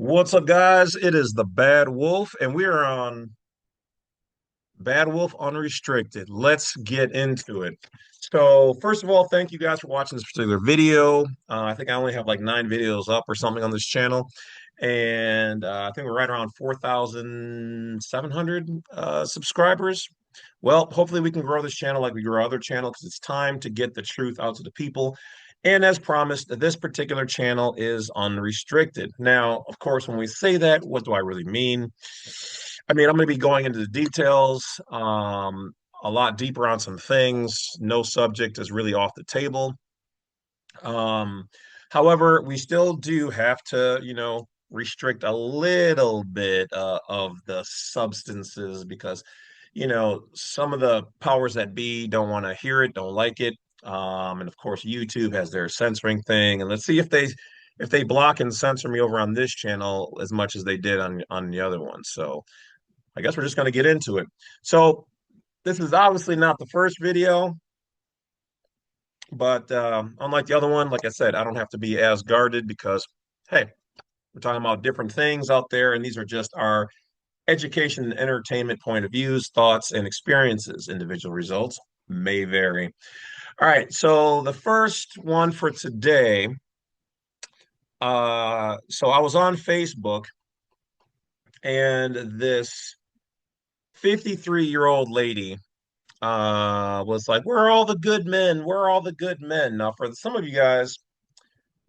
What's up, guys? It is the Bad Wolf, and we are on Bad Wolf Unrestricted. Let's get into it. So, first of all, thank you guys for watching this particular video. I think I only have like 9 videos up or something on this channel, and I think we're right around 4,700 subscribers. Well, hopefully, we can grow this channel like we grow other channels because it's time to get the truth out to the people. And as promised, this particular channel is unrestricted. Now, of course, when we say that, what do I really mean? I mean, I'm going to be going into the details a lot deeper on some things. No subject is really off the table. Um, However, we still do have to, restrict a little bit of the substances because, some of the powers that be don't want to hear it, don't like it. And of course, YouTube has their censoring thing. And let's see if they block and censor me over on this channel as much as they did on the other one. So I guess we're just going to get into it. So this is obviously not the first video, but unlike the other one, like I said, I don't have to be as guarded because, hey, we're talking about different things out there, and these are just our education and entertainment point of views, thoughts, and experiences. Individual results may vary. All right, so the first one for today. So I was on Facebook, and this 53-year-old lady was like, "Where are all the good men? Where are all the good men?" Now, for some of you guys,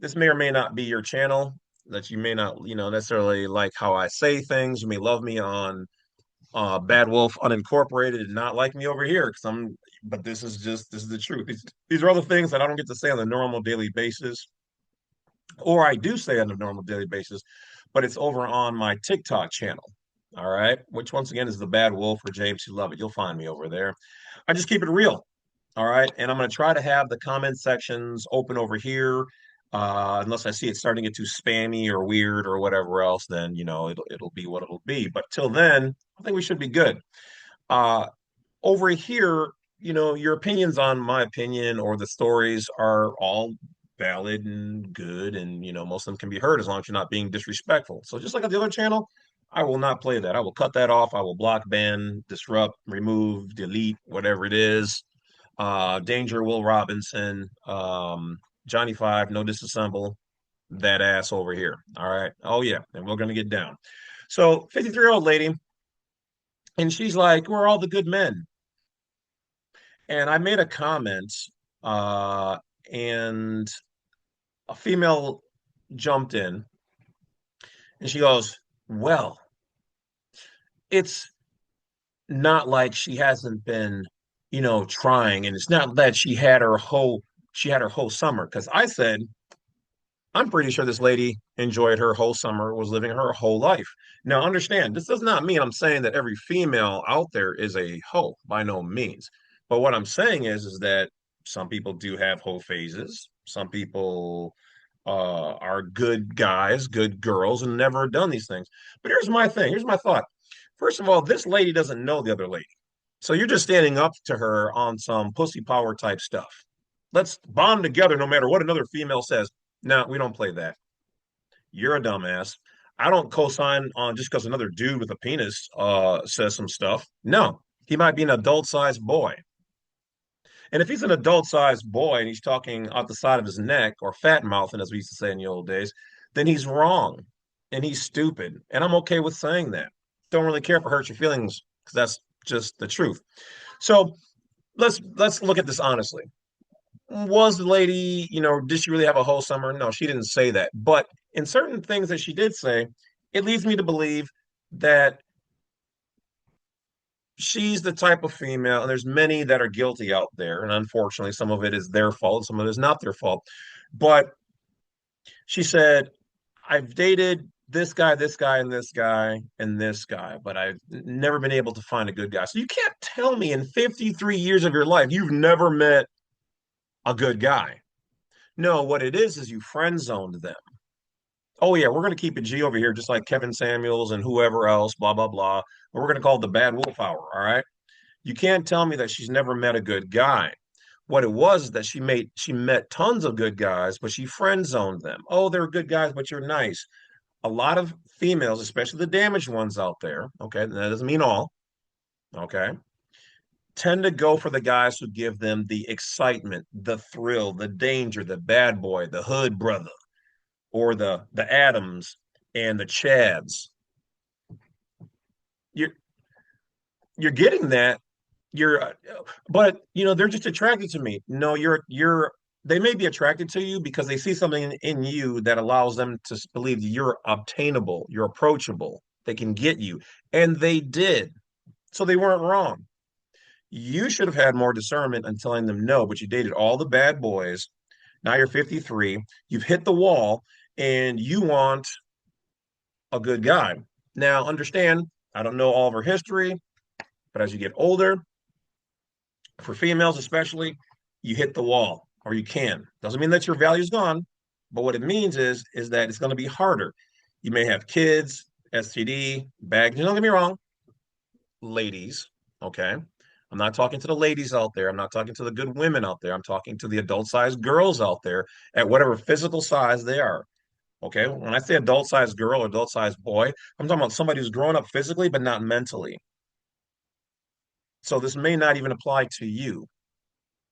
this may or may not be your channel, that you may not, necessarily like how I say things. You may love me on Bad Wolf Unincorporated and not like me over here because but this is the truth. These are other things that I don't get to say on a normal daily basis, or I do say on a normal daily basis, but it's over on my TikTok channel. All right, which once again is the Bad Wolf or James C Lovett. You'll find me over there. I just keep it real. All right. And I'm going to try to have the comment sections open over here. Unless I see it starting to get too spammy or weird or whatever else, then it'll be what it'll be. But till then, I think we should be good. Uh, Over here, your opinions on my opinion or the stories are all valid and good, and most of them can be heard as long as you're not being disrespectful. So just like on the other channel, I will not play that. I will cut that off. I will block, ban, disrupt, remove, delete, whatever it is. Danger, Will Robinson, Johnny Five, no disassemble, that ass over here. All right. Oh yeah, and we're gonna get down. So 53-year-old lady, and she's like, "We're all the good men." And I made a comment, uh, and a female jumped in, and she goes, "Well, it's not like she hasn't been, trying, and it's not that she had her whole summer." Because I said, I'm pretty sure this lady enjoyed her whole summer, was living her whole life. Now, understand, this does not mean I'm saying that every female out there is a hoe, by no means. But what I'm saying is that some people do have hoe phases. Some people are good guys, good girls, and never done these things. But here's my thing. Here's my thought. First of all, this lady doesn't know the other lady. So you're just standing up to her on some pussy power type stuff. Let's bond together no matter what another female says. No, we don't play that. You're a dumbass. I don't co-sign on just because another dude with a penis says some stuff. No, he might be an adult-sized boy. And if he's an adult-sized boy and he's talking out the side of his neck or fat mouthing, as we used to say in the old days, then he's wrong and he's stupid. And I'm okay with saying that. Don't really care if it hurts your feelings because that's just the truth. So let's look at this honestly. Was the lady, did she really have a whole summer? No, she didn't say that. But in certain things that she did say, it leads me to believe that she's the type of female, and there's many that are guilty out there. And unfortunately, some of it is their fault, some of it is not their fault. But she said, I've dated this guy, and this guy, and this guy, but I've never been able to find a good guy. So you can't tell me in 53 years of your life you've never met a good guy. No, what it is you friend zoned them. Oh yeah, we're going to keep it G over here, just like Kevin Samuels and whoever else, blah blah blah. But we're going to call it the Bad Wolf Hour. All right. You can't tell me that she's never met a good guy. What it was is that she met tons of good guys, but she friend zoned them. Oh, they're good guys, but you're nice. A lot of females, especially the damaged ones out there, okay, that doesn't mean all, okay, tend to go for the guys who give them the excitement, the thrill, the danger, the bad boy, the hood brother, or the Adams and the Chads. You're you're getting that. You're, but they're just attracted to me. No, you're. They may be attracted to you because they see something in you that allows them to believe that you're obtainable, you're approachable, they can get you, and they did. So they weren't wrong. You should have had more discernment in telling them no, but you dated all the bad boys. Now you're 53, you've hit the wall, and you want a good guy. Now, understand, I don't know all of her history, but as you get older, for females especially, you hit the wall or you can. Doesn't mean that your value's gone, but what it means is that it's going to be harder. You may have kids, STD, baggage. Don't get me wrong, ladies, okay? I'm not talking to the ladies out there. I'm not talking to the good women out there. I'm talking to the adult sized girls out there at whatever physical size they are. Okay. When I say adult sized girl or adult sized boy, I'm talking about somebody who's grown up physically, but not mentally. So this may not even apply to you.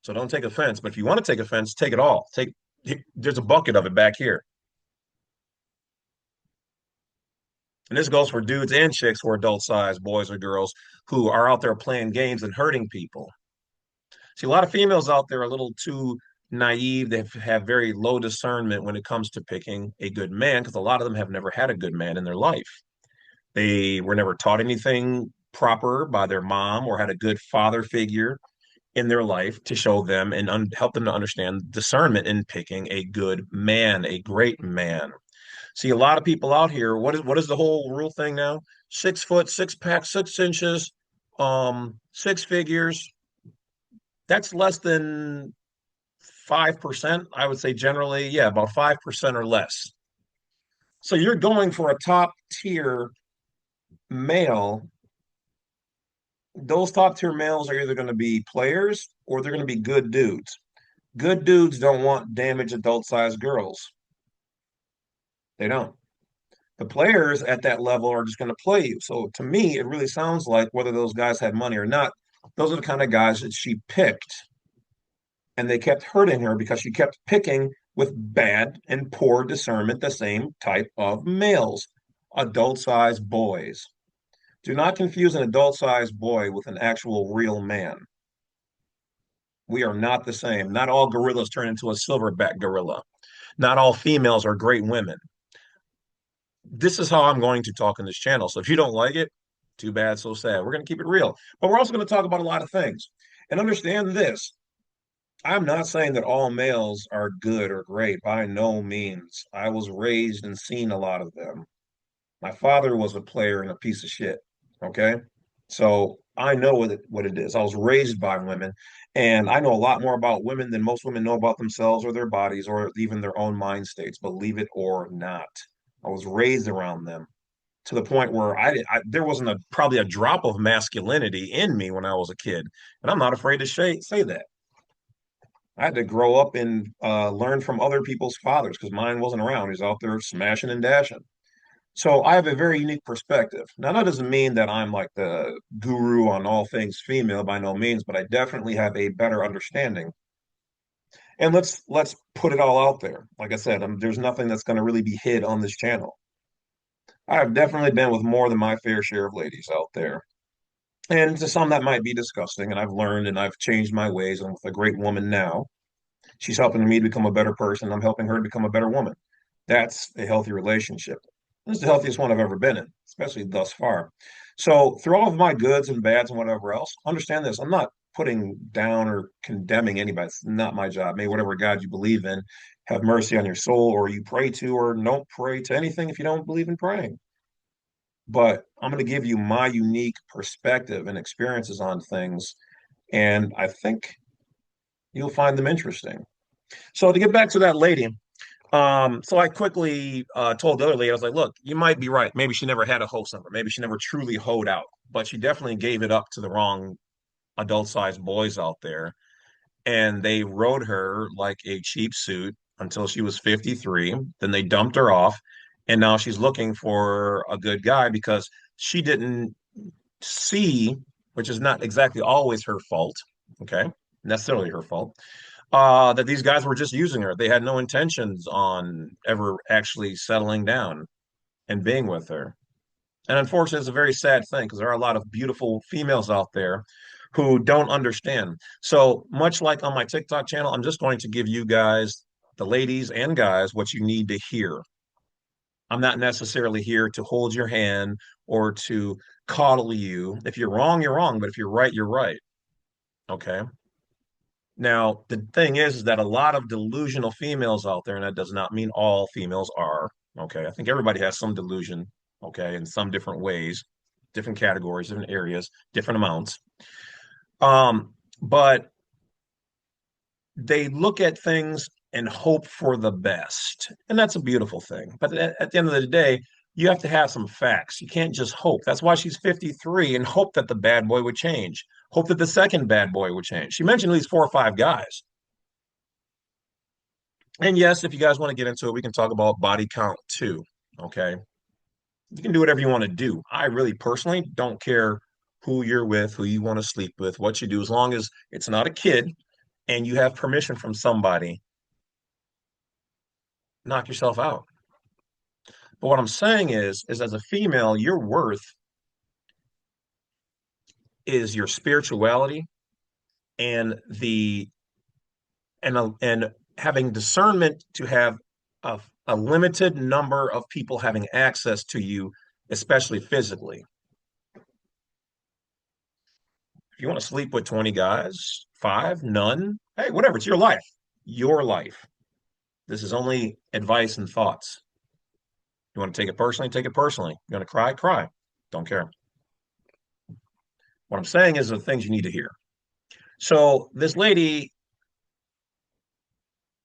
So don't take offense. But if you want to take offense, take it all. There's a bucket of it back here. And this goes for dudes and chicks who are adult sized boys or girls who are out there playing games and hurting people. See, a lot of females out there are a little too naive. They have very low discernment when it comes to picking a good man because a lot of them have never had a good man in their life. They were never taught anything proper by their mom or had a good father figure in their life to show them and help them to understand discernment in picking a good man, a great man. See, a lot of people out here, what is the whole rule thing now? 6 foot, 6 pack, 6 inches, six figures. That's less than 5%. I would say generally, yeah, about 5% or less. So you're going for a top tier male. Those top tier males are either going to be players or they're going to be good dudes. Good dudes don't want damaged adult sized girls. They don't. The players at that level are just going to play you. So to me, it really sounds like whether those guys had money or not, those are the kind of guys that she picked. And they kept hurting her because she kept picking with bad and poor discernment the same type of males, adult sized boys. Do not confuse an adult sized boy with an actual real man. We are not the same. Not all gorillas turn into a silverback gorilla. Not all females are great women. This is how I'm going to talk in this channel. So if you don't like it, too bad, so sad. We're going to keep it real. But we're also going to talk about a lot of things. And understand this. I'm not saying that all males are good or great by no means. I was raised and seen a lot of them. My father was a player and a piece of shit. Okay. So I know what it is. I was raised by women, and I know a lot more about women than most women know about themselves or their bodies or even their own mind states, believe it or not. I was raised around them to the point where there wasn't probably a drop of masculinity in me when I was a kid. And I'm not afraid to say that. I had to grow up and learn from other people's fathers because mine wasn't around. He's out there smashing and dashing. So I have a very unique perspective. Now, that doesn't mean that I'm like the guru on all things female by no means, but I definitely have a better understanding. And let's put it all out there. Like I said, there's nothing that's going to really be hid on this channel. I have definitely been with more than my fair share of ladies out there. And to some that might be disgusting, and I've learned and I've changed my ways. I'm with a great woman now. She's helping me to become a better person. I'm helping her to become a better woman. That's a healthy relationship. This is the healthiest one I've ever been in, especially thus far. So, through all of my goods and bads and whatever else, understand this. I'm not putting down or condemning anybody. It's not my job. May whatever God you believe in have mercy on your soul, or you pray to, or don't pray to anything if you don't believe in praying. But I'm going to give you my unique perspective and experiences on things. And I think you'll find them interesting. So, to get back to that lady, so I quickly told the other lady, I was like, look, you might be right. Maybe she never had a host number. Maybe she never truly hoed out, but she definitely gave it up to the wrong adult sized boys out there. And they rode her like a cheap suit until she was 53. Then they dumped her off. And now she's looking for a good guy because she didn't see, which is not exactly always her fault, okay, necessarily her fault, that these guys were just using her. They had no intentions on ever actually settling down and being with her. And unfortunately, it's a very sad thing because there are a lot of beautiful females out there who don't understand. So much like on my TikTok channel, I'm just going to give you guys, the ladies and guys, what you need to hear. I'm not necessarily here to hold your hand or to coddle you. If you're wrong, you're wrong. But if you're right, you're right. Okay. Now, the thing is that a lot of delusional females out there, and that does not mean all females are. Okay. I think everybody has some delusion. Okay. In some different ways, different categories, different areas, different amounts. But they look at things and hope for the best. And that's a beautiful thing. But at the end of the day, you have to have some facts. You can't just hope. That's why she's 53 and hope that the bad boy would change. Hope that the second bad boy would change. She mentioned at least 4 or 5 guys. And yes, if you guys want to get into it, we can talk about body count too. Okay. You can do whatever you want to do. I really personally don't care who you're with, who you want to sleep with, what you do, as long as it's not a kid and you have permission from somebody, knock yourself out. But what I'm saying is as a female, your worth is your spirituality and and having discernment to have a limited number of people having access to you, especially physically. If you want to sleep with 20 guys, five, none, hey, whatever, it's your life. Your life. This is only advice and thoughts. You want to take it personally, take it personally. You want to cry, cry. Don't care. What I'm saying is the things you need to hear. So this lady,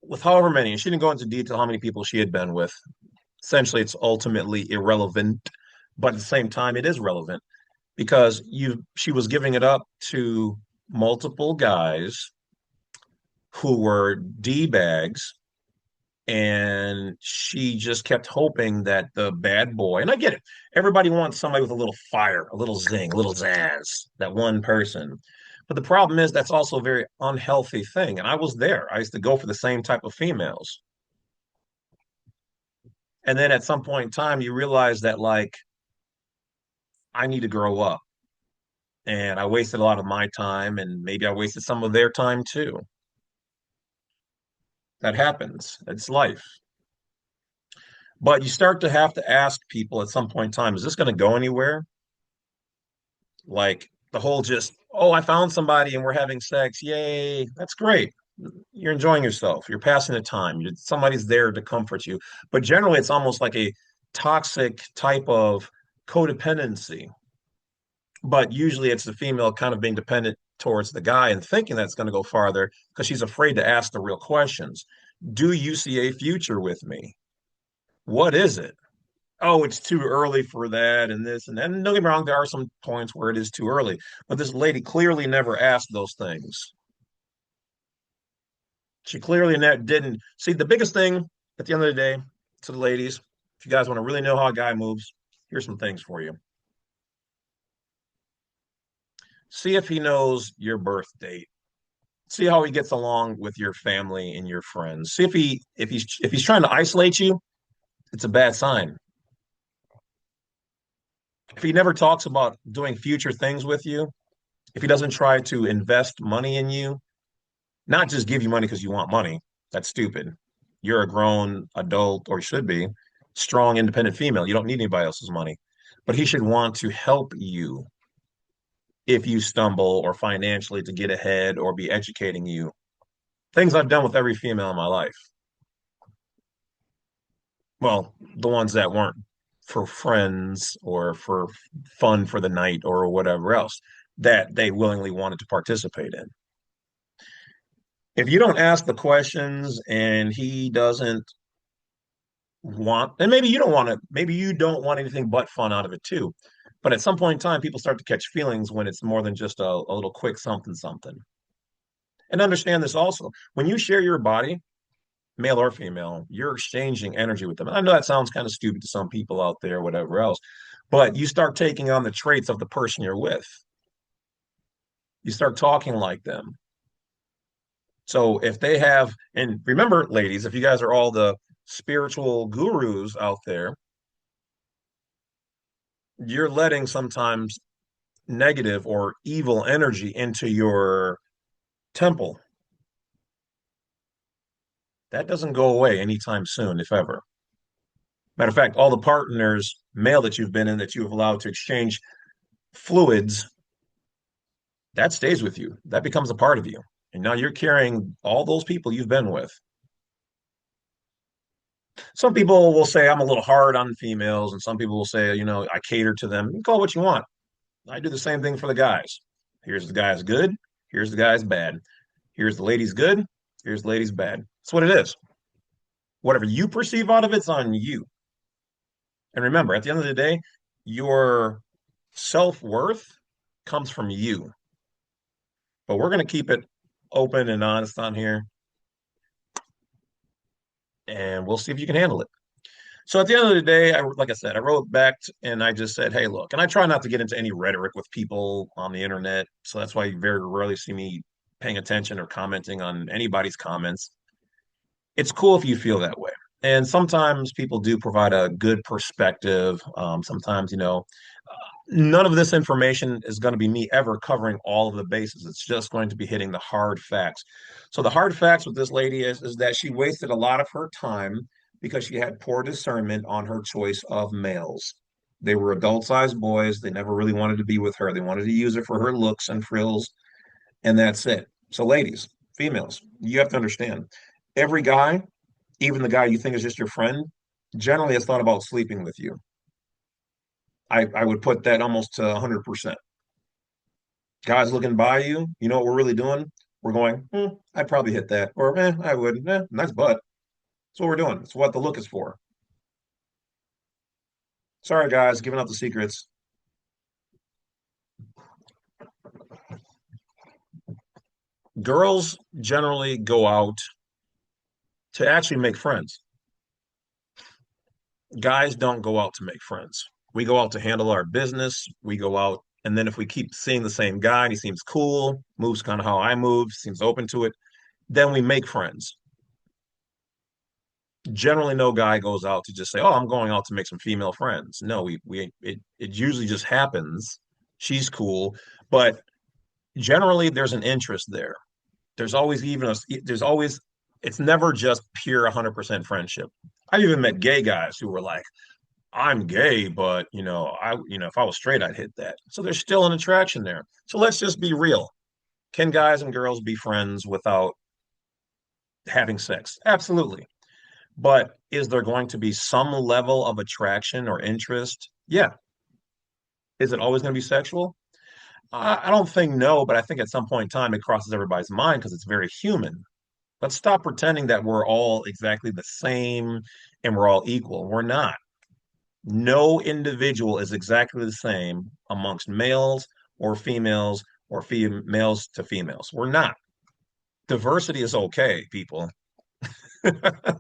with however many, and she didn't go into detail how many people she had been with. Essentially, it's ultimately irrelevant, but at the same time, it is relevant because she was giving it up to multiple guys who were D bags, and she just kept hoping that the bad boy, and I get it, everybody wants somebody with a little fire, a little zing, a little zazz, that one person. But the problem is that's also a very unhealthy thing. And I was there. I used to go for the same type of females. And then at some point in time, you realize that, like, I need to grow up. And I wasted a lot of my time, and maybe I wasted some of their time too. That happens. It's life. But you start to have to ask people at some point in time, is this going to go anywhere? Like the whole just, oh, I found somebody and we're having sex. Yay. That's great. You're enjoying yourself. You're passing the time. Somebody's there to comfort you. But generally, it's almost like a toxic type of codependency. But usually it's the female kind of being dependent towards the guy and thinking that's going to go farther because she's afraid to ask the real questions. Do you see a future with me? What is it? Oh, it's too early for that and this and that. And don't get me wrong, there are some points where it is too early, but this lady clearly never asked those things. She clearly didn't see the biggest thing at the end of the day to the ladies. If you guys want to really know how a guy moves, here's some things for you. See if he knows your birth date. See how he gets along with your family and your friends. See if he's trying to isolate you, it's a bad sign. If he never talks about doing future things with you, if he doesn't try to invest money in you, not just give you money because you want money, that's stupid. You're a grown adult, or should be, strong, independent female. You don't need anybody else's money. But he should want to help you if you stumble or financially to get ahead or be educating you. Things I've done with every female in my life. Well, the ones that weren't for friends or for fun for the night or whatever else that they willingly wanted to participate in. If you don't ask the questions and he doesn't want, and maybe you don't want to, maybe you don't want anything but fun out of it too. But at some point in time, people start to catch feelings when it's more than just a little quick something something. And understand this also. When you share your body, male or female, you're exchanging energy with them. I know that sounds kind of stupid to some people out there, whatever else, but you start taking on the traits of the person you're with. You start talking like them. So if they have, and remember, ladies, if you guys are all the spiritual gurus out there, you're letting sometimes negative or evil energy into your temple. That doesn't go away anytime soon, if ever. Matter of fact, all the partners, male that you've been in, that you've allowed to exchange fluids, that stays with you. That becomes a part of you. And now you're carrying all those people you've been with. Some people will say I'm a little hard on females, and some people will say, I cater to them. You call it what you want. I do the same thing for the guys. Here's the guy's good. Here's the guy's bad. Here's the lady's good. Here's the lady's bad. That's what it is. Whatever you perceive out of it's on you. And remember, at the end of the day, your self-worth comes from you. But we're going to keep it open and honest on here, and we'll see if you can handle it. So at the end of the day, like I said, I wrote back and I just said, hey, look, and I try not to get into any rhetoric with people on the internet. So that's why you very rarely see me paying attention or commenting on anybody's comments. It's cool if you feel that way. And sometimes people do provide a good perspective. Sometimes, none of this information is going to be me ever covering all of the bases. It's just going to be hitting the hard facts. So the hard facts with this lady is that she wasted a lot of her time because she had poor discernment on her choice of males. They were adult-sized boys. They never really wanted to be with her. They wanted to use her for her looks and frills, and that's it. So ladies, females, you have to understand, every guy, even the guy you think is just your friend, generally has thought about sleeping with you. I would put that almost to 100%. Guys looking by you, you know what we're really doing? We're going, I'd probably hit that. Or, I would. Nice butt. That's what we're doing. It's what the look is for. Sorry, guys, giving out the secrets. Girls generally go out to actually make friends. Guys don't go out to make friends. We go out to handle our business. We go out, and then if we keep seeing the same guy and he seems cool, moves kind of how I move, seems open to it, then we make friends. Generally, no guy goes out to just say, "Oh, I'm going out to make some female friends." No, it usually just happens. She's cool, but generally there's an interest there. There's always it's never just pure 100% friendship. I've even met gay guys who were like, I'm gay, but if I was straight, I'd hit that. So there's still an attraction there. So let's just be real. Can guys and girls be friends without having sex? Absolutely. But is there going to be some level of attraction or interest? Yeah. Is it always going to be sexual? I don't think no, but I think at some point in time it crosses everybody's mind because it's very human. Let's stop pretending that we're all exactly the same and we're all equal. We're not. No individual is exactly the same amongst males or females or males to females. We're not. Diversity is okay, people. I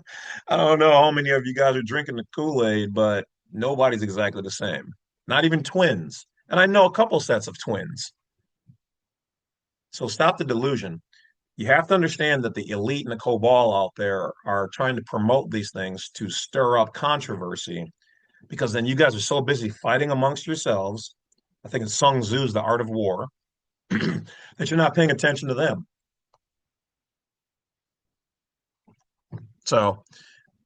don't know how many of you guys are drinking the Kool-Aid, but nobody's exactly the same. Not even twins. And I know a couple sets of twins. So stop the delusion. You have to understand that the elite and the cabal out there are trying to promote these things to stir up controversy because then you guys are so busy fighting amongst yourselves. I think it's Sun Tzu's The Art of War that you're not paying attention to them. So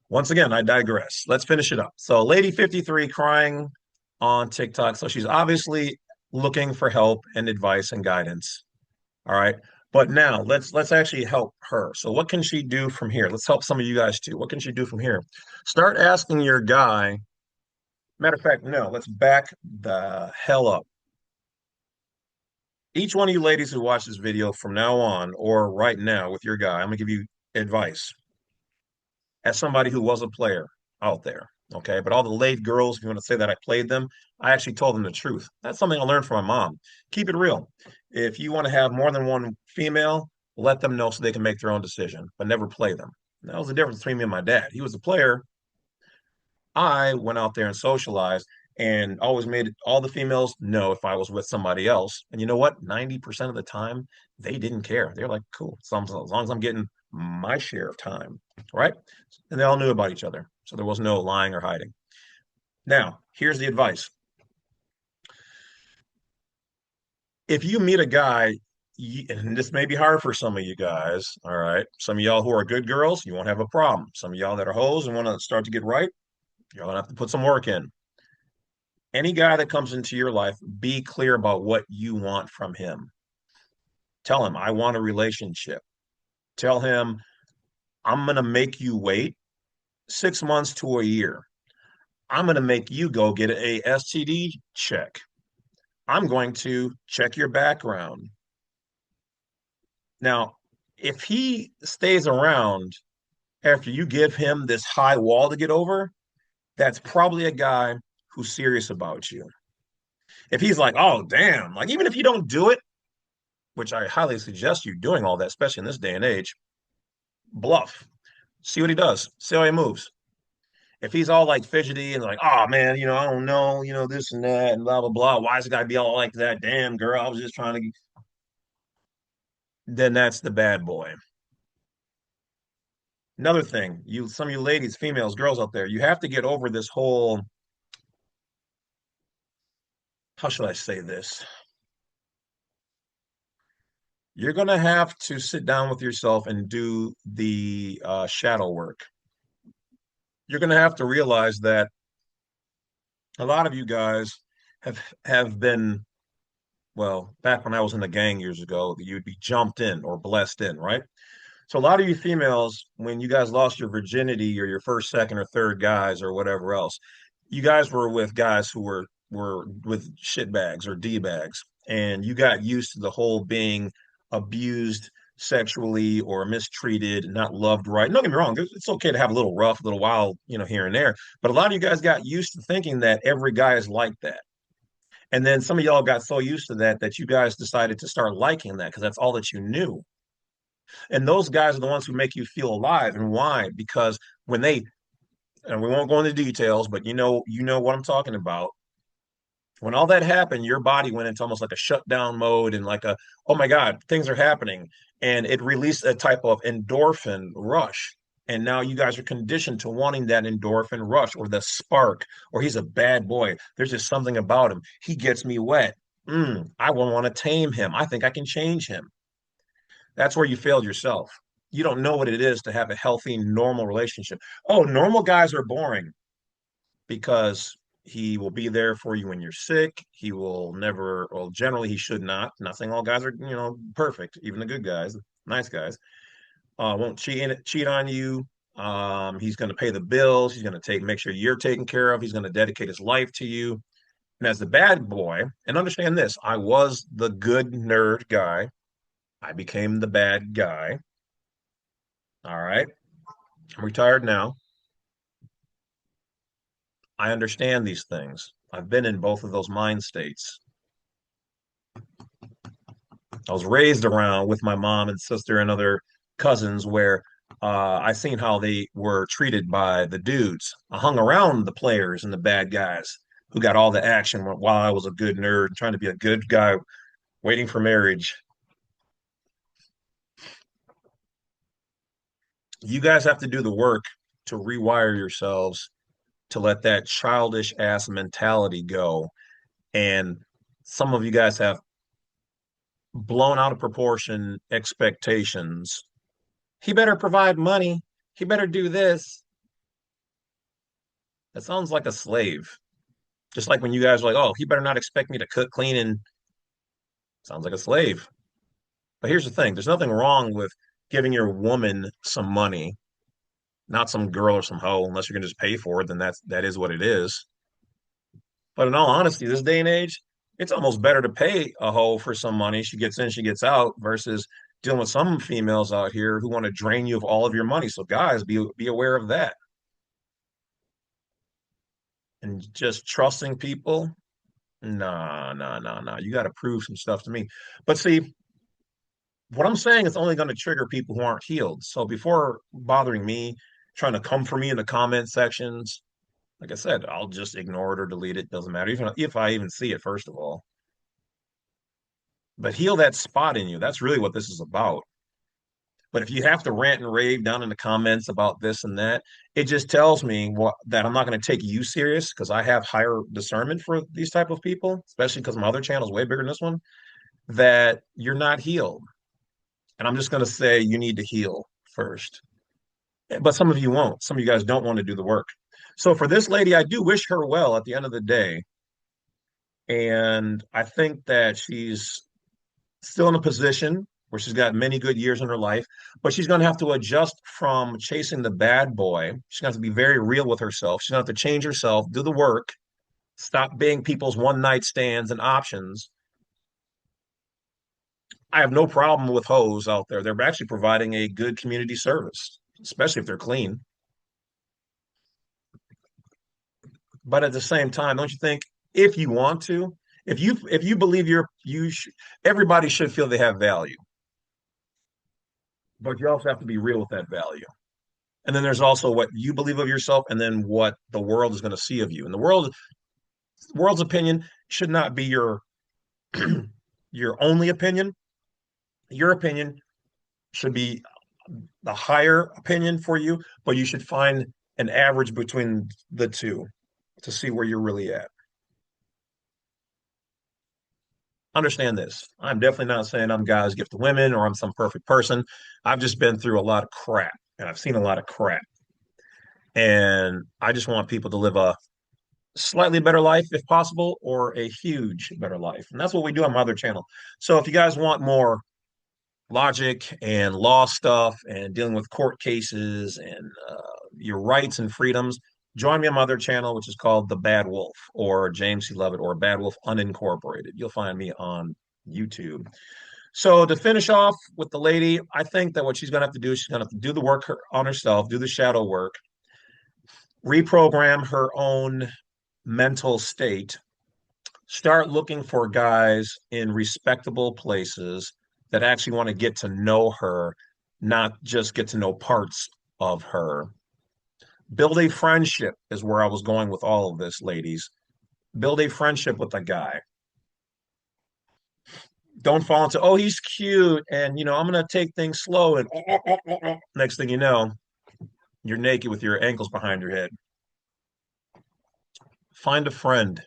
once again, I digress. Let's finish it up. So, Lady 53 crying on TikTok. So she's obviously looking for help and advice and guidance. All right. But now let's actually help her. So what can she do from here? Let's help some of you guys too. What can she do from here? Start asking your guy. Matter of fact, no, let's back the hell up. Each one of you ladies who watch this video from now on or right now with your guy, I'm gonna give you advice as somebody who was a player out there. Okay. But all the late girls, if you want to say that I played them, I actually told them the truth. That's something I learned from my mom. Keep it real. If you want to have more than one female, let them know so they can make their own decision, but never play them. That was the difference between me and my dad. He was a player. I went out there and socialized and always made it, all the females know if I was with somebody else. And you know what? 90% of the time, they didn't care. They're like, cool, as long as I'm getting my share of time, right? And they all knew about each other. So there was no lying or hiding. Now, here's the advice. If you meet a guy, and this may be hard for some of you guys, all right? Some of y'all who are good girls, you won't have a problem. Some of y'all that are hoes and want to start to get right, you're gonna have to put some work in. Any guy that comes into your life, be clear about what you want from him. Tell him, I want a relationship. Tell him, I'm going to make you wait 6 months to a year. I'm going to make you go get a STD check. I'm going to check your background. Now, if he stays around after you give him this high wall to get over, that's probably a guy who's serious about you. If he's like, oh, damn, like even if you don't do it, which I highly suggest you doing all that, especially in this day and age, bluff. See what he does. See how he moves. If he's all like fidgety and like, oh man, I don't know, this and that and blah blah blah. Why is the guy be all like that? Damn girl, I was just trying to. Then that's the bad boy. Another thing, some of you ladies, females, girls out there, you have to get over this whole. How should I say this? You're gonna have to sit down with yourself and do the shadow work. You're gonna have to realize that a lot of you guys have been well, back when I was in the gang years ago, you'd be jumped in or blessed in, right? So a lot of you females, when you guys lost your virginity or your first, second, or third guys or whatever else, you guys were with guys who were with shit bags or D bags, and you got used to the whole being abused sexually or mistreated, not loved right. Don't get me wrong, it's okay to have a little rough, a little wild, here and there. But a lot of you guys got used to thinking that every guy is like that. And then some of y'all got so used to that that you guys decided to start liking that because that's all that you knew. And those guys are the ones who make you feel alive. And why? Because when they, and we won't go into details, but you know what I'm talking about. When all that happened, your body went into almost like a shutdown mode and like oh my God, things are happening. And it released a type of endorphin rush. And now you guys are conditioned to wanting that endorphin rush or the spark, or he's a bad boy. There's just something about him. He gets me wet. I will want to tame him. I think I can change him. That's where you failed yourself. You don't know what it is to have a healthy, normal relationship. Oh, normal guys are boring because he will be there for you when you're sick. He will never, well, generally, he should not. Not saying all guys are, perfect, even the good guys, nice guys. Won't cheat on you. He's going to pay the bills. He's going to make sure you're taken care of. He's going to dedicate his life to you. And as the bad boy, and understand this, I was the good nerd guy. I became the bad guy. All right. I'm retired now. I understand these things. I've been in both of those mind states. I was raised around with my mom and sister and other cousins where I seen how they were treated by the dudes. I hung around the players and the bad guys who got all the action while I was a good nerd, trying to be a good guy, waiting for marriage. You guys have to do the work to rewire yourselves to let that childish ass mentality go. And some of you guys have blown out of proportion expectations. He better provide money. He better do this. That sounds like a slave. Just like when you guys are like, oh, he better not expect me to cook, clean, and sounds like a slave. But here's the thing, there's nothing wrong with giving your woman some money, not some girl or some hoe, unless you're gonna just pay for it, then that is what it is. But in all honesty, this day and age, it's almost better to pay a hoe for some money. She gets in, she gets out, versus dealing with some females out here who want to drain you of all of your money. So guys, be aware of that. And just trusting people, nah, nah, nah, nah. You got to prove some stuff to me. But see, What I'm saying is only going to trigger people who aren't healed. So before bothering me, trying to come for me in the comment sections, like I said, I'll just ignore it or delete it. Doesn't matter, even if I even see it, first of all. But heal that spot in you. That's really what this is about. But if you have to rant and rave down in the comments about this and that, it just tells me that I'm not going to take you serious because I have higher discernment for these type of people, especially because my other channel is way bigger than this one, that you're not healed. And I'm just going to say you need to heal first. But some of you won't. Some of you guys don't want to do the work. So for this lady, I do wish her well at the end of the day. And I think that she's still in a position where she's got many good years in her life, but she's going to have to adjust from chasing the bad boy. She's going to have to be very real with herself. She's going to have to change herself, do the work, stop being people's one night stands and options. I have no problem with hoes out there. They're actually providing a good community service, especially if they're clean. But at the same time, don't you think if you want to, if you believe everybody should feel they have value, but you also have to be real with that value. And then there's also what you believe of yourself, and then what the world is going to see of you. And the world's opinion should not be your your only opinion. Your opinion should be the higher opinion for you, but you should find an average between the two to see where you're really at. Understand this. I'm definitely not saying I'm God's gift to women or I'm some perfect person. I've just been through a lot of crap and I've seen a lot of crap. And I just want people to live a slightly better life if possible or a huge better life. And that's what we do on my other channel. So if you guys want more logic and law stuff and dealing with court cases and your rights and freedoms, join me on my other channel, which is called The Badwolf or James C. Lovett or Badwolf Unincorporated. You'll find me on YouTube. So to finish off with the lady, I think that what she's going to have to do is she's going to have to do the work on herself, do the shadow work, reprogram her own mental state, start looking for guys in respectable places that actually want to get to know her, not just get to know parts of her. Build a friendship is where I was going with all of this, ladies. Build a friendship with a guy. Don't fall into, oh, he's cute, and I'm gonna take things slow, and next thing you know, you're naked with your ankles behind your head. Find a friend,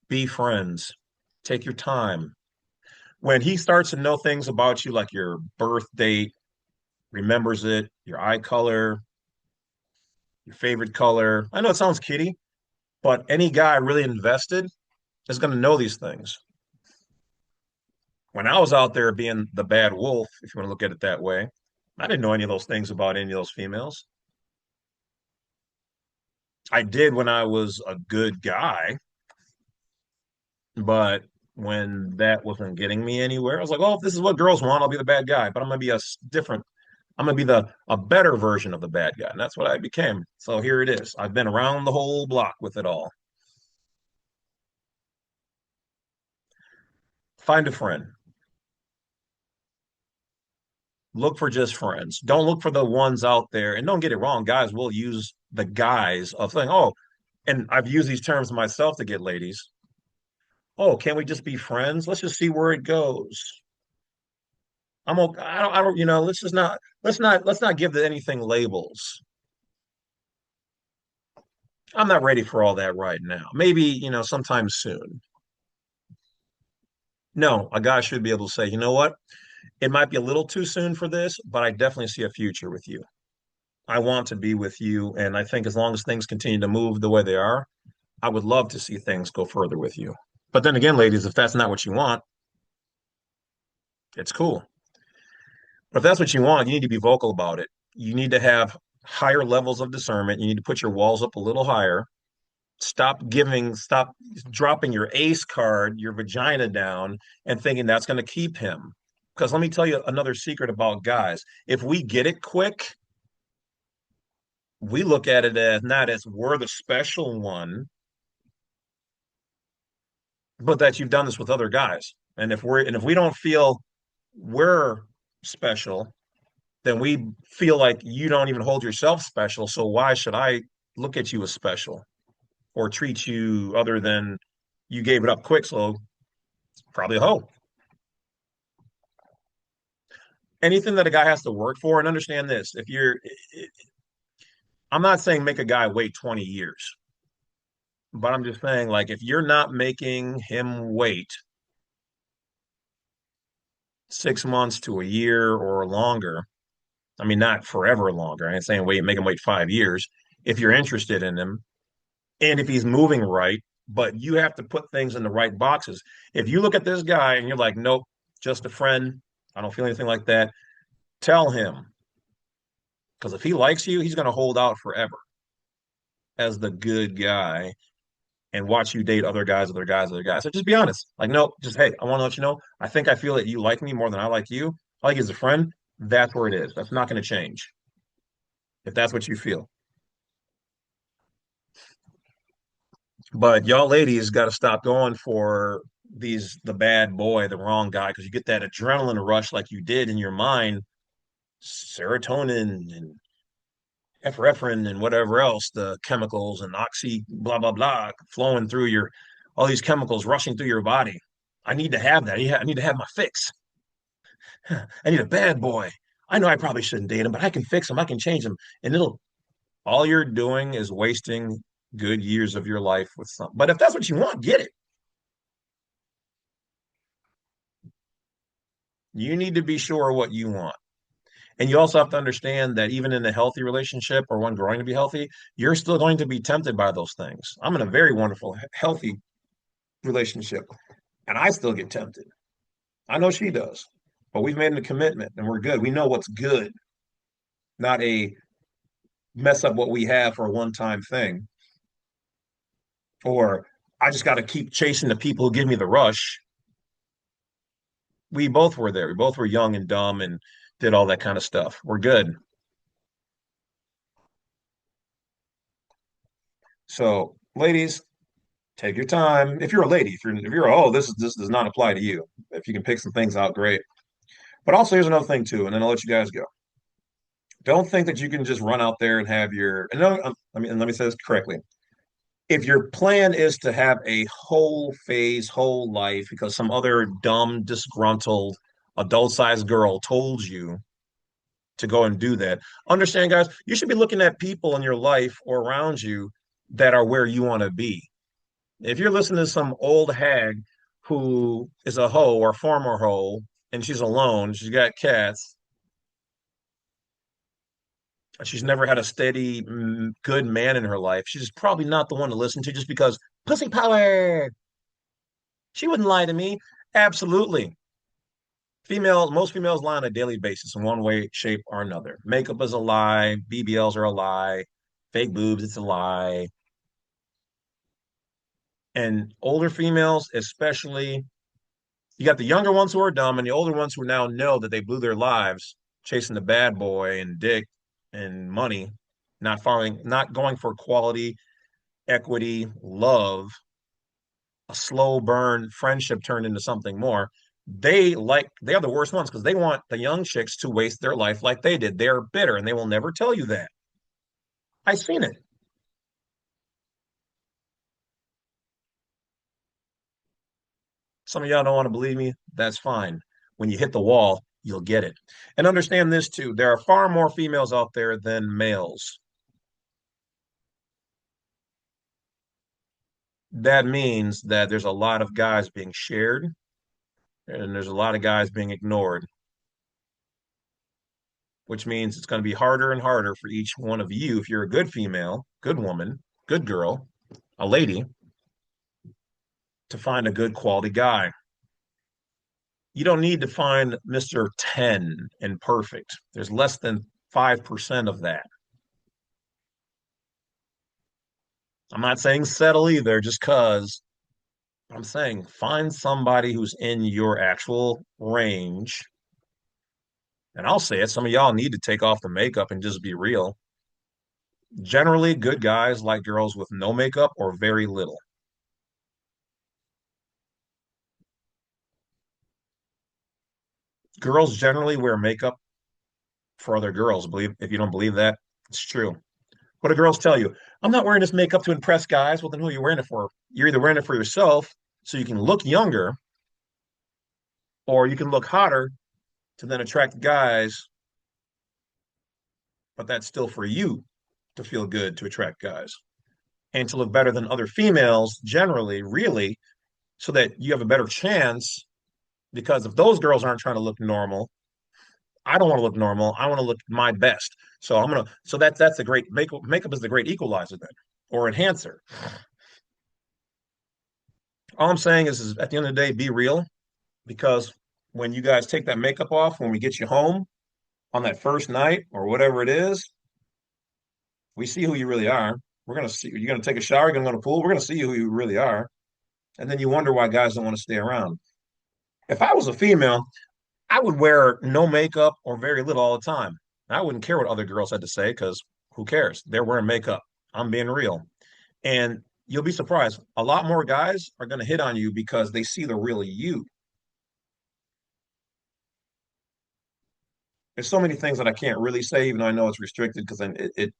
be friends, take your time. When he starts to know things about you, like your birth date, remembers it, your eye color, your favorite color. I know it sounds kiddie, but any guy really invested is going to know these things. When I was out there being the bad wolf, if you want to look at it that way, I didn't know any of those things about any of those females. I did when I was a good guy, but when that wasn't getting me anywhere, I was like, "Oh, if this is what girls want, I'll be the bad guy." But I'm gonna be different. I'm gonna be a better version of the bad guy, and that's what I became. So here it is. I've been around the whole block with it all. Find a friend. Look for just friends. Don't look for the ones out there. And don't get it wrong, guys will use the guise of saying, "Oh," and I've used these terms myself to get ladies. "Oh, can't we just be friends? Let's just see where it goes." I'm okay. I don't, let's not give anything labels. I'm not ready for all that right now. Maybe, sometime soon. No, a guy should be able to say, you know what? It might be a little too soon for this, but I definitely see a future with you. I want to be with you. And I think as long as things continue to move the way they are, I would love to see things go further with you. But then again, ladies, if that's not what you want, it's cool. But if that's what you want, you need to be vocal about it. You need to have higher levels of discernment. You need to put your walls up a little higher. Stop dropping your ace card, your vagina down, and thinking that's going to keep him. Because let me tell you another secret about guys. If we get it quick, we look at it as not as we're the special one, but that you've done this with other guys. And if we don't feel we're special, then we feel like you don't even hold yourself special. So why should I look at you as special or treat you other than you gave it up quick? So probably a hoe. Anything that a guy has to work for, and understand this, if you're, I'm not saying make a guy wait 20 years, but I'm just saying, like, if you're not making him wait 6 months to a year or longer, I mean, not forever longer. I ain't saying wait, make him wait 5 years. If you're interested in him and if he's moving right, but you have to put things in the right boxes. If you look at this guy and you're like, nope, just a friend, I don't feel anything like that, tell him. Because if he likes you, he's going to hold out forever as the good guy and watch you date other guys, other guys, other guys. So just be honest. Like, no, just, hey, I want to let you know, I think I feel that you like me more than I like you. I like you as a friend. That's where it is. That's not going to change if that's what you feel. But y'all ladies got to stop going for the bad boy, the wrong guy, because you get that adrenaline rush like you did in your mind, serotonin and epinephrine and whatever else, the chemicals and oxy, blah, blah, blah, flowing through all these chemicals rushing through your body. I need to have that. I need to have my fix. I need a bad boy. I know I probably shouldn't date him, but I can fix him. I can change him. And all you're doing is wasting good years of your life with some. But if that's what you want, get it. You need to be sure what you want. And you also have to understand that even in a healthy relationship or one growing to be healthy, you're still going to be tempted by those things. I'm in a very wonderful, healthy relationship, and I still get tempted. I know she does, but we've made a commitment and we're good. We know what's good, not a mess up what we have for a one time thing, or I just got to keep chasing the people who give me the rush. We both were there. We both were young and dumb and did all that kind of stuff. We're good. So, ladies, take your time. If you're a lady, if you're oh, this does not apply to you. If you can pick some things out, great. But also, here's another thing too, and then I'll let you guys go. Don't think that you can just run out there and have your. And no, let me say this correctly. If your plan is to have a whole phase, whole life, because some other dumb, disgruntled, adult-sized girl told you to go and do that, understand, guys, you should be looking at people in your life or around you that are where you want to be. If you're listening to some old hag who is a hoe or former hoe and she's alone, she's got cats, she's never had a steady, good man in her life, she's probably not the one to listen to just because pussy power. She wouldn't lie to me. Absolutely. Most females lie on a daily basis in one way, shape, or another. Makeup is a lie. BBLs are a lie. Fake boobs, it's a lie. And older females, especially, you got the younger ones who are dumb and the older ones who now know that they blew their lives chasing the bad boy and dick and money, not going for quality, equity, love, a slow burn friendship turned into something more. They are the worst ones because they want the young chicks to waste their life like they did. They're bitter and they will never tell you that. I've seen it. Some of y'all don't want to believe me. That's fine. When you hit the wall, you'll get it. And understand this too. There are far more females out there than males. That means that there's a lot of guys being shared and there's a lot of guys being ignored, which means it's going to be harder and harder for each one of you, if you're a good female, good woman, good girl, a lady, to find a good quality guy. You don't need to find Mr. 10 and perfect. There's less than 5% of that. I'm not saying settle either, just because I'm saying find somebody who's in your actual range. And I'll say it, some of y'all need to take off the makeup and just be real. Generally, good guys like girls with no makeup or very little. Girls generally wear makeup for other girls. Believe if you don't believe that, it's true. What do girls tell you? I'm not wearing this makeup to impress guys. Well, then who are you wearing it for? You're either wearing it for yourself so you can look younger, or you can look hotter to then attract guys, but that's still for you to feel good to attract guys and to look better than other females generally, really, so that you have a better chance. Because if those girls aren't trying to look normal, I don't want to look normal. I want to look my best. So I'm gonna. So that's a great makeup is the great equalizer then, or enhancer. All I'm saying is at the end of the day, be real. Because when you guys take that makeup off, when we get you home on that first night or whatever it is, we see who you really are. We're gonna see you're gonna take a shower, you're gonna go to the pool, we're gonna see who you really are. And then you wonder why guys don't want to stay around. If I was a female, I would wear no makeup or very little all the time. I wouldn't care what other girls had to say because who cares? They're wearing makeup. I'm being real. And you'll be surprised. A lot more guys are going to hit on you because they see the real you. There's so many things that I can't really say, even though I know it's restricted because it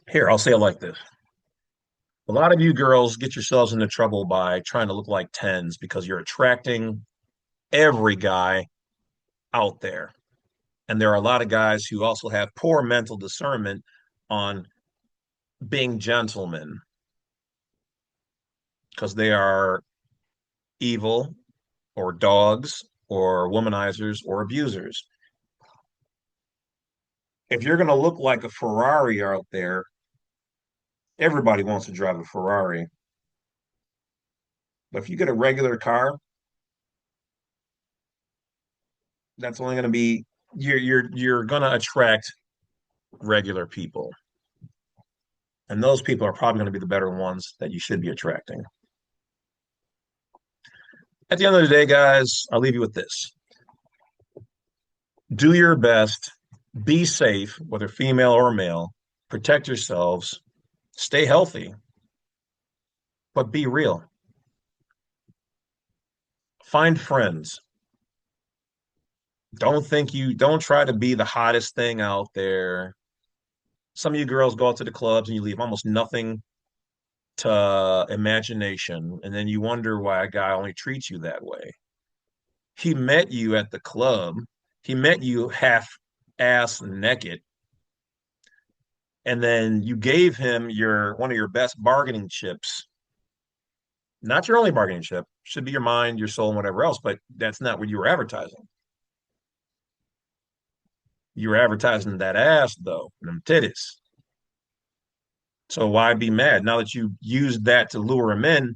here, I'll say it like this. A lot of you girls get yourselves into trouble by trying to look like tens because you're attracting every guy out there. And there are a lot of guys who also have poor mental discernment on being gentlemen because they are evil or dogs or womanizers or abusers. If you're going to look like a Ferrari out there, everybody wants to drive a Ferrari. But if you get a regular car, that's only going to be you're going to attract regular people. And those people are probably going to be the better ones that you should be attracting. At the end of the day, guys, I'll leave you with this. Do your best, be safe, whether female or male, protect yourselves, stay healthy, but be real. Find friends. Don't try to be the hottest thing out there. Some of you girls go out to the clubs and you leave almost nothing to imagination, and then you wonder why a guy only treats you that way. He met you at the club, he met you half ass naked, and then you gave him your one of your best bargaining chips. Not your only bargaining chip, should be your mind, your soul, and whatever else, but that's not what you were advertising. You were advertising that ass though, them titties. So why be mad? Now that you used that to lure him in,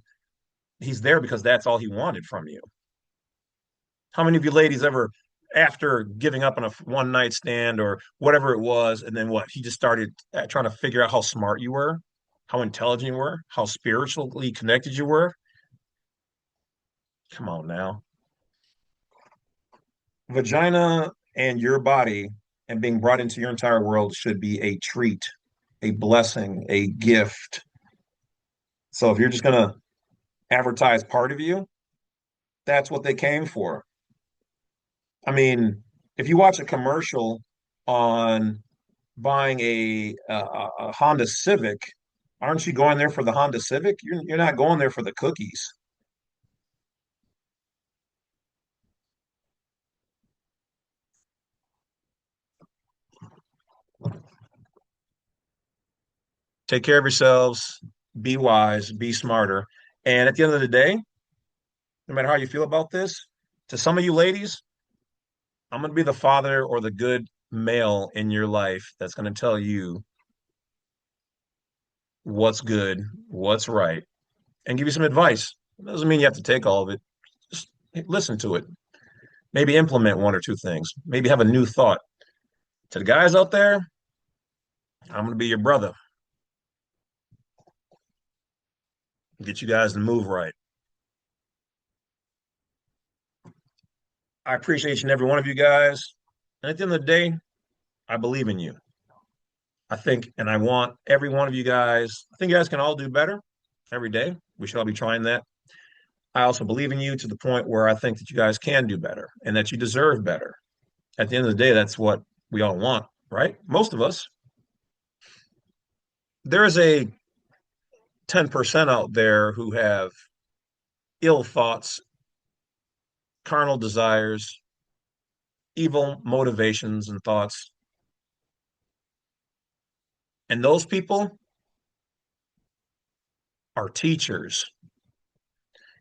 he's there because that's all he wanted from you. How many of you ladies ever, after giving up on a one night stand or whatever it was, and then what? He just started trying to figure out how smart you were, how intelligent you were, how spiritually connected you were. Come on now. Vagina and your body and being brought into your entire world should be a treat, a blessing, a gift. So if you're just going to advertise part of you, that's what they came for. I mean, if you watch a commercial on buying a Honda Civic, aren't you going there for the Honda Civic? You're not going there for the cookies. Take care of yourselves, be wise, be smarter. And at the end of the day, no matter how you feel about this, to some of you ladies, I'm going to be the father or the good male in your life that's going to tell you what's good, what's right, and give you some advice. It doesn't mean you have to take all of it. Just listen to it. Maybe implement one or two things. Maybe have a new thought. To the guys out there, I'm going to be your brother. Get you guys to move right. I appreciate each and every one of you guys. And at the end of the day, I believe in you. I think, and I want every one of you guys, I think you guys can all do better every day. We should all be trying that. I also believe in you to the point where I think that you guys can do better and that you deserve better. At the end of the day, that's what we all want, right? Most of us. There is a 10% out there who have ill thoughts, carnal desires, evil motivations and thoughts. And those people are teachers.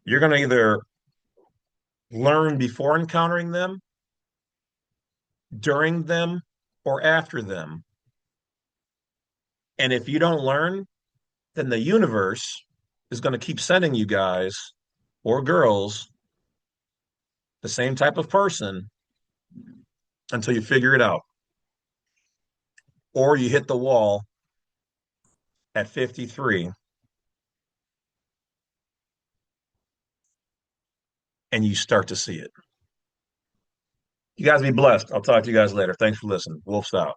You're going to either learn before encountering them, during them, or after them. And if you don't learn, then the universe is going to keep sending you guys or girls the same type of person until you figure it out. Or you hit the wall at 53 and you start to see it. You guys be blessed. I'll talk to you guys later. Thanks for listening. Wolf's out.